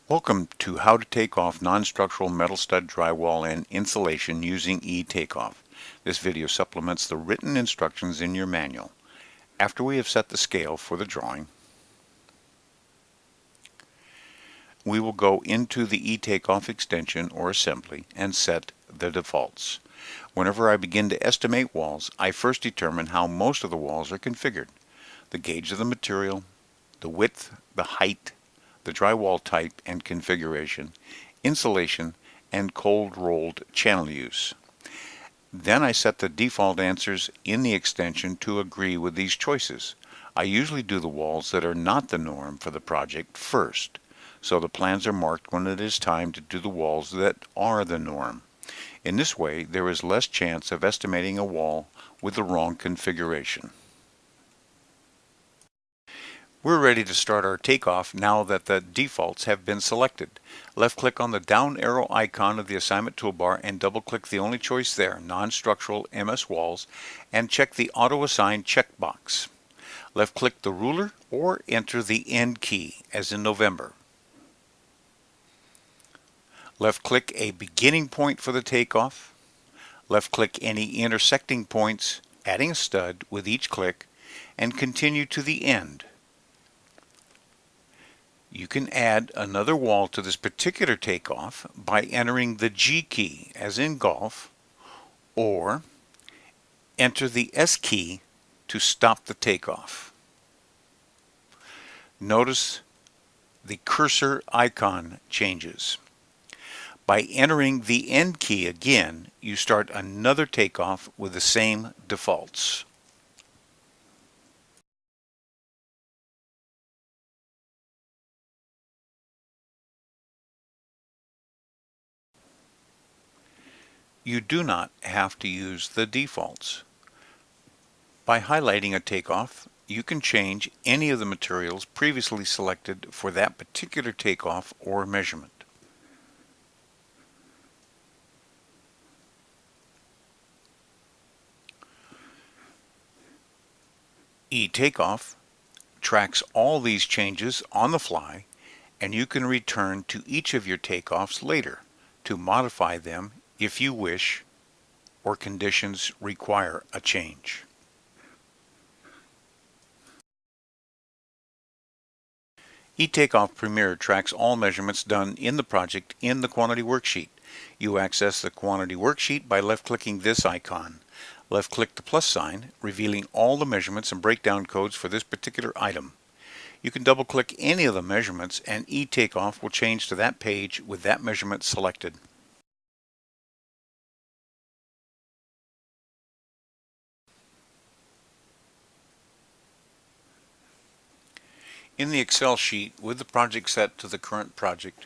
Welcome to how to take off non-structural metal stud drywall and insulation using Takeoff. This video supplements the written instructions in your manual. After we have set the scale for the drawing, we will go into the Takeoff extension or assembly and set the defaults. Whenever I begin to estimate walls, I first determine how most of the walls are configured. The gauge of the material, the width, the height, the drywall type and configuration, insulation, and cold rolled channel use. Then I set the default answers in the extension to agree with these choices. I usually do the walls that are not the norm for the project first, so the plans are marked when it is time to do the walls that are the norm. In this way, there is less chance of estimating a wall with the wrong configuration. We're ready to start our takeoff now that the defaults have been selected. Left-click on the down arrow icon of the assignment toolbar and double-click the only choice there, non-structural MS walls, and check the auto-assign checkbox. Left-click the ruler or enter the end key, as in November. Left-click a beginning point for the takeoff. Left-click any intersecting points, adding a stud with each click, and continue to the end. You can add another wall to this particular takeoff by entering the G key, as in golf, or enter the S key to stop the takeoff. Notice the cursor icon changes. By entering the end key again, you start another takeoff with the same defaults. You do not have to use the defaults. By highlighting a takeoff, you can change any of the materials previously selected for that particular takeoff or measurement. Takeoff tracks all these changes on the fly, and you can return to each of your takeoffs later to modify them if you wish or conditions require a change. Takeoff Premier tracks all measurements done in the project in the quantity worksheet. You access the quantity worksheet by left-clicking this icon. Left-click the plus sign, revealing all the measurements and breakdown codes for this particular item. You can double-click any of the measurements and Takeoff will change to that page with that measurement selected. In the Excel sheet with the project set to the current project,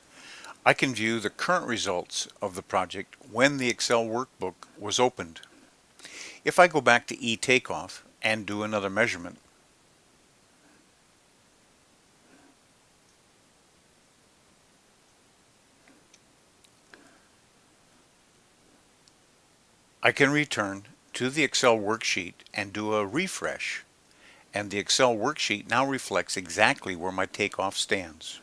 I can view the current results of the project when the Excel workbook was opened. If I go back to Takeoff and do another measurement, I can return to the Excel worksheet and do a refresh, and the Excel worksheet now reflects exactly where my takeoff stands.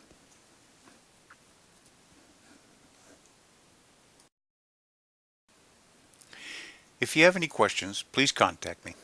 If you have any questions, please contact me.